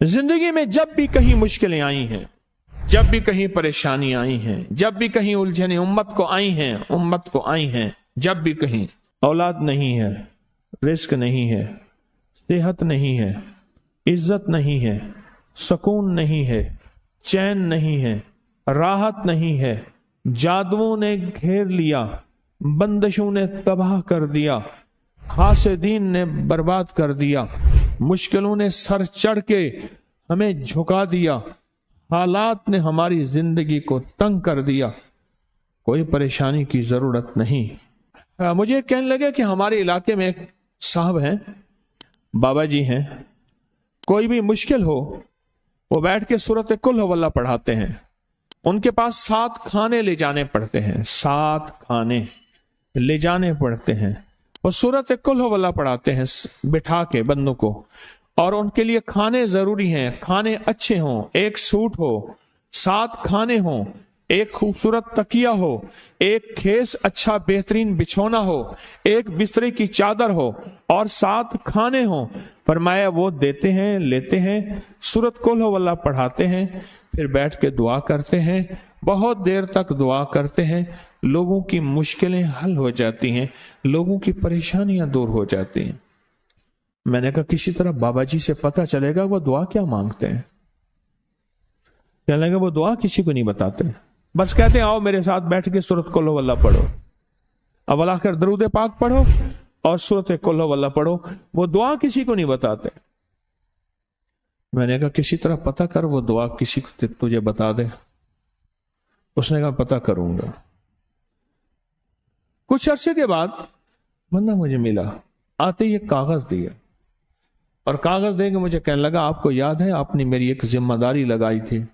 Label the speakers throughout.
Speaker 1: जिंदगी में जब भी कहीं मुश्किलें आई हैं, जब भी कहीं परेशानी आई हैं, जब भी कहीं उलझने उम्मत को आई हैं, जब भी कहीं औलाद नहीं है, रिस्क नहीं है, सेहत नहीं है, इज्जत नहीं है, सुकून नहीं है, चैन नहीं है, राहत नहीं है, जादुओं ने घेर लिया, बंदिशों ने तबाह कर दिया, हासिदीन ने बर्बाद कर दिया, मुश्किलों ने सर चढ़ के हमें झुका दिया, हालात ने हमारी जिंदगी को तंग कर दिया, कोई परेशानी की जरूरत नहीं। मुझे कहने लगे कि हमारे इलाके में एक साहब हैं, बाबा जी हैं, कोई भी मुश्किल हो वो बैठ के सूरत कुल हुवल्लाह पढ़ाते हैं। उनके पास 7 खाने ले जाने पड़ते हैं, 7 खाने ले जाने पड़ते हैं। वो सूरत कुल हुवल्लाह पढ़ाते हैं बिठा के बंदों को, और उनके लिए खाने जरूरी हैं, खाने अच्छे हों, एक सूट हो, 7 खाने हों, एक खूबसूरत तकिया हो, एक खेस अच्छा बेहतरीन बिछौना हो, एक बिस्तरे की चादर हो और 7 खाने हों। फरमाया वो देते हैं, लेते हैं, सूरत कुल हुवल्लाह पढ़ाते हैं, फिर बैठ के दुआ करते हैं, बहुत देर तक दुआ करते हैं, लोगों की मुश्किलें हल हो जाती हैं, लोगों की परेशानियां दूर हो जाती हैं। मैंने कहा किसी तरह बाबा जी से पता चलेगा वो दुआ क्या मांगते हैं। कहने लगा वो दुआ किसी को नहीं बताते, बस कहते हैं आओ मेरे साथ बैठ के सूरत कुल हुवल्लाह पढ़ो, अव्वल आखिर दरूद पाक पढ़ो और सूरत कुल हुवल्लाह पढ़ो, वो दुआ किसी को नहीं बताते। मैंने कहा किसी तरह पता कर वो दुआ किसी को तुझे बता दे। उसने कहा पता करूंगा। कुछ अरसे के बाद बंदा मुझे मिला, आते ही एक कागज दिया और कागज देके मुझे कहने लगा आपको याद है आपने मेरी एक जिम्मेदारी लगाई थी,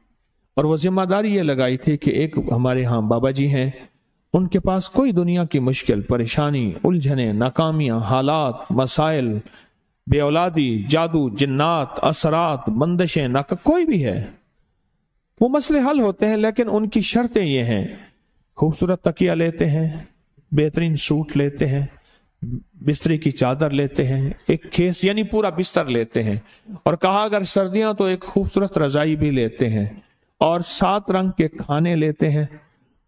Speaker 1: और वो जिम्मेदारी ये लगाई थी कि एक हमारे यहाँ बाबा जी हैं, उनके पास कोई दुनिया की मुश्किल परेशानी उलझने नाकामियां हालात मसाइल बे औलादी जादू जिन्नात असरात बंदिशें नाका कोई भी है वो मसले हल होते हैं, लेकिन उनकी शर्तें ये हैं, खूबसूरत तकिया लेते हैं, बेहतरीन सूट लेते हैं, बिस्तरे की चादर लेते हैं, एक खेस यानी पूरा बिस्तर लेते हैं, और कहा अगर सर्दियां तो एक खूबसूरत रजाई भी लेते हैं, और 7 रंग के खाने लेते हैं,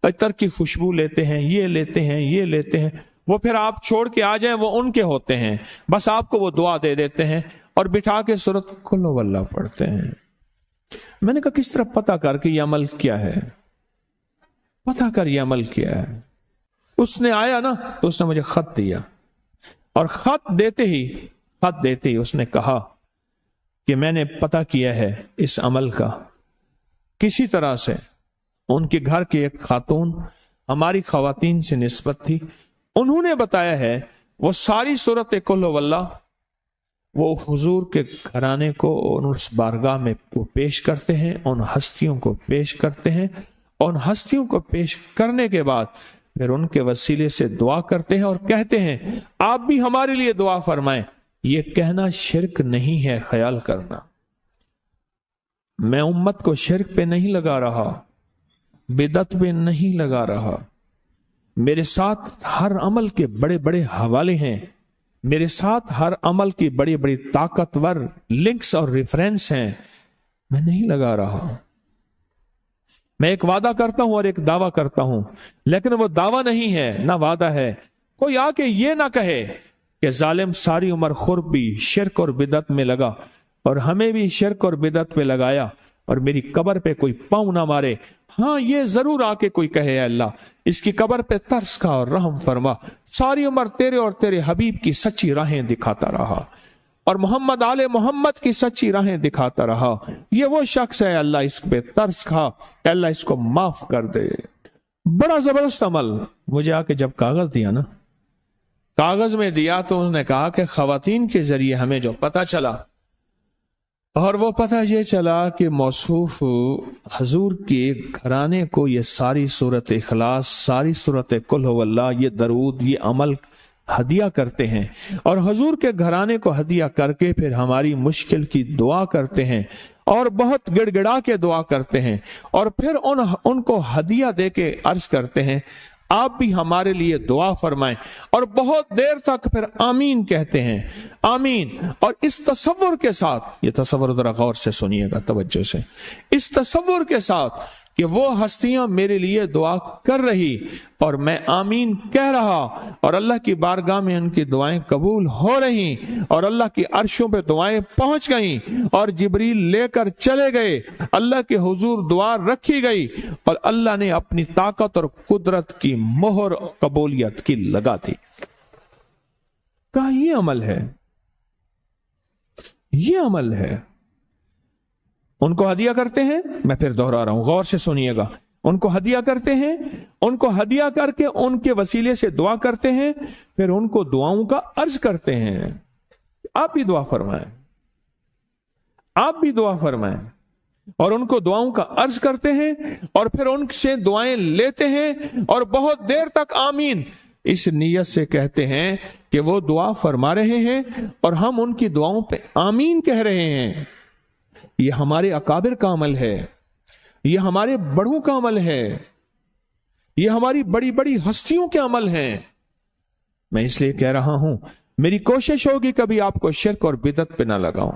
Speaker 1: अतर की खुशबू लेते हैं, ये लेते हैं, ये लेते हैं। वो फिर आप छोड़ के आ जाएं वो उनके होते हैं, बस आपको वो दुआ दे देते हैं और बिठा के सूरत कुल हुवल्लाह पढ़ते हैं। मैंने कहा किस तरह पता कर कि ये अमल क्या है, पता कर ये अमल क्या है। उसने आया ना तो उसने मुझे खत दिया, और खत देते ही उसने कहा कि मैंने पता किया है इस अमल का, किसी तरह से उनके घर की एक खातून हमारी खवातीन से निस्बत थी, उन्होंने बताया है वो सारी सूरत कुल हुवल्लाह वो हुजूर के घराने को उस बारगाह में वो पेश करते हैं, उन हस्तियों को पेश करते हैं, उन हस्तियों को पेश करने के बाद फिर उनके वसीले से दुआ करते हैं और कहते हैं आप भी हमारे लिए दुआ फरमाएं। ये कहना शिरक नहीं है, ख्याल करना, मैं उम्मत को शिरक पे नहीं लगा रहा, बिदअत पे नहीं लगा रहा, मेरे साथ हर अमल के बड़े बड़े हवाले हैं, मेरे साथ हर अमल की बड़ी बड़ी ताकतवर लिंक्स और रेफरेंस हैं, मैं नहीं लगा रहा। मैं एक वादा करता हूं और एक दावा करता हूं, लेकिन वो दावा नहीं है ना वादा है। कोई आके ये ना कहे कि जालिम सारी उम्र खुर्ब भी शिरक और बिदअत में लगा और हमें भी शिरक और बिदअत में लगाया और मेरी कब्र पे कोई पांव ना मारे। हाँ ये जरूर आके कोई कहे अल्लाह इसकी कब्र पे तरस खा और रहम फरमा, सारी उम्र तेरे और तेरे हबीब की सच्ची राहें दिखाता रहा और मोहम्मद आले मोहम्मद की सच्ची राहें दिखाता रहा। ये वो शख्स है अल्लाह इस पे तरस खा, अल्लाह इसको माफ कर दे। बड़ा जबरदस्त अमल। मुझे आके जब कागज दिया ना, कागज में दिया तो उन्होंने कहा कि खवातीन के जरिए हमें जो पता चला, और वो पता ये चला कि मौसूफ हजूर के घराने को ये सारी सूरत इखलास, सारी सूरत कुल हुवल्लाह, ये दरूद, ये अमल हदिया करते हैं, और हजूर के घराने को हदिया करके फिर हमारी मुश्किल की दुआ करते हैं और बहुत गिड़गिड़ा के दुआ करते हैं, और फिर उनको हदिया दे के अर्ज करते हैं آپ بھی ہمارے لیے دعا فرمائیں. اور بہت دیر تک پھر آمین کہتے ہیں, آمین. اور اس تصور کے ساتھ, یہ تصور ذرا غور سے سنیے گا, توجہ سے, اس تصور کے ساتھ کہ وہ ہستیاں میرے لیے دعا کر رہی اور میں آمین کہہ رہا, اور اللہ کی بارگاہ میں ان کی دعائیں قبول ہو رہی, اور اللہ کی عرشوں پہ دعائیں پہنچ گئیں, اور جبریل لے کر چلے گئے, اللہ کے حضور دعا رکھی گئی, اور اللہ نے اپنی طاقت اور قدرت کی مہر قبولیت کی لگا دی. کہا یہ عمل ہے, یہ عمل ہے. ان کو ہدیہ کرتے ہیں, میں پھر دوہرا رہا ہوں, غور سے سنیے گا. ان کو ہدیہ کرتے ہیں, ان کو ہدیہ کر کے ان کے وسیلے سے دعا کرتے ہیں, پھر ان کو دعاؤں کا عرض کرتے ہیں. آپ بھی دعا فرمائیں, آپ بھی دعا فرمائیں, اور ان کو دعاؤں کا عرض کرتے ہیں, اور پھر ان سے دعائیں لیتے ہیں, اور بہت دیر تک آمین اس نیت سے کہتے ہیں کہ وہ دعا فرما رہے ہیں اور ہم ان کی دعاؤں پہ آمین کہہ رہے ہیں. یہ ہمارے اکابر کا عمل ہے, یہ ہمارے بڑوں کا عمل ہے, یہ ہماری بڑی بڑی ہستیوں کے عمل ہیں. میں اس لیے کہہ رہا ہوں, میری کوشش ہوگی کبھی آپ کو شرک اور بدعت پہ نہ لگاؤں.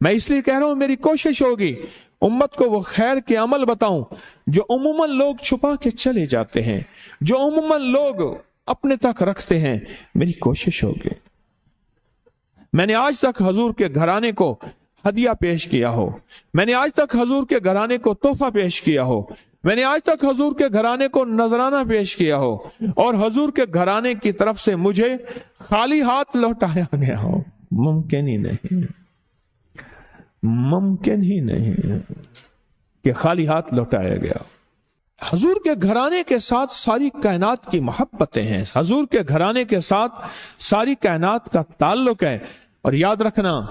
Speaker 1: میں اس لیے کہہ رہا ہوں, میری کوشش ہوگی امت کو وہ خیر کے عمل بتاؤں جو عموماً لوگ چھپا کے چلے جاتے ہیں, جو عموماً لوگ اپنے تک رکھتے ہیں. میری کوشش ہوگی. میں نے آج تک حضور کے گھرانے کو ہدیہ پیش کیا ہو, میں نے آج تک حضور کے گھرانے کو تحفہ پیش کیا ہو, میں نے آج تک حضور کے گھرانے کو نذرانہ پیش کیا ہو, اور حضور کے گھرانے کی طرف سے مجھے خالی ہاتھ لوٹایا گیا ہو. ممکن ہی نہیں, ممکن ہی نہیں کہ خالی ہاتھ لوٹایا گیا. حضور کے گھرانے کے ساتھ ساری کائنات کی محبتیں ہیں, حضور کے گھرانے کے ساتھ ساری کائنات کا تعلق ہے. اور یاد رکھنا,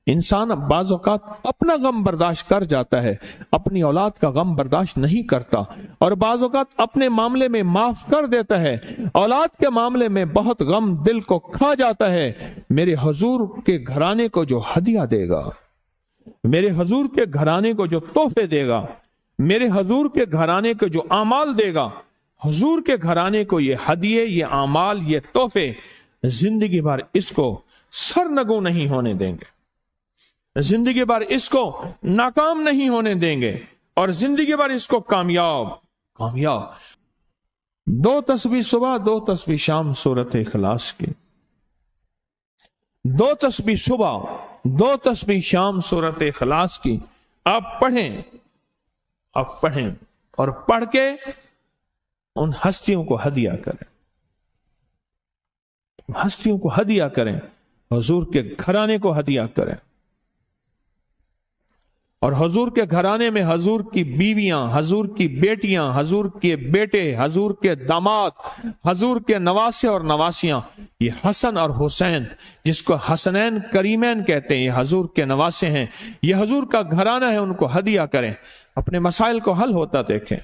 Speaker 1: انسان بعض اوقات اپنا غم برداشت کر جاتا ہے, اپنی اولاد کا غم برداشت نہیں کرتا, اور بعض اوقات اپنے معاملے میں معاف کر دیتا ہے, اولاد کے معاملے میں بہت غم دل کو کھا جاتا ہے. میرے حضور کے گھرانے کو جو ہدیہ دے گا, میرے حضور کے گھرانے کو جو تحفے دے گا, میرے حضور کے گھرانے کو جو اعمال دے گا, حضور کے گھرانے کو یہ ہدیے, یہ اعمال, یہ تحفے زندگی بھر اس کو سرنگوں نہیں ہونے دیں گے, زندگی بھر اس کو ناکام نہیں ہونے دیں گے, اور زندگی بھر اس کو کامیاب. 2 تسبیح صبح 2 تسبیح شام سورت اخلاص کی, 2 تسبیح صبح 2 تسبیح شام سورت اخلاص کی آپ پڑھیں, آپ پڑھیں, اور پڑھ کے ان ہستیوں کو ہدیہ کریں, ہستیوں کو ہدیہ کریں, حضور کے گھرانے کو ہدیہ کریں. اور حضور کے گھرانے میں حضور کی بیویاں, حضور کی بیٹیاں, حضور کے بیٹے, حضور کے داماد, حضور کے نواسے اور نواسیاں, یہ حسن اور حسین جس کو حسنین کریمین کہتے ہیں, یہ حضور کے نواسے ہیں, یہ حضور کا گھرانہ ہے. ان کو ہدیہ کریں, اپنے مسائل کو حل ہوتا دیکھیں,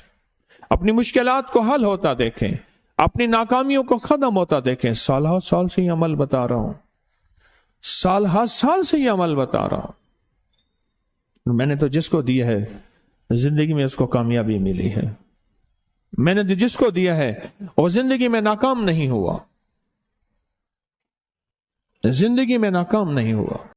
Speaker 1: اپنی مشکلات کو حل ہوتا دیکھیں, اپنی ناکامیوں کو ختم ہوتا دیکھیں. سال سے یہ عمل بتا رہا ہوں, سال سے یہ عمل بتا رہا ہوں. میں نے تو جس کو دیا ہے زندگی میں اس کو کامیابی ملی ہے, میں نے جس کو دیا ہے وہ زندگی میں ناکام نہیں ہوا, زندگی میں ناکام نہیں ہوا.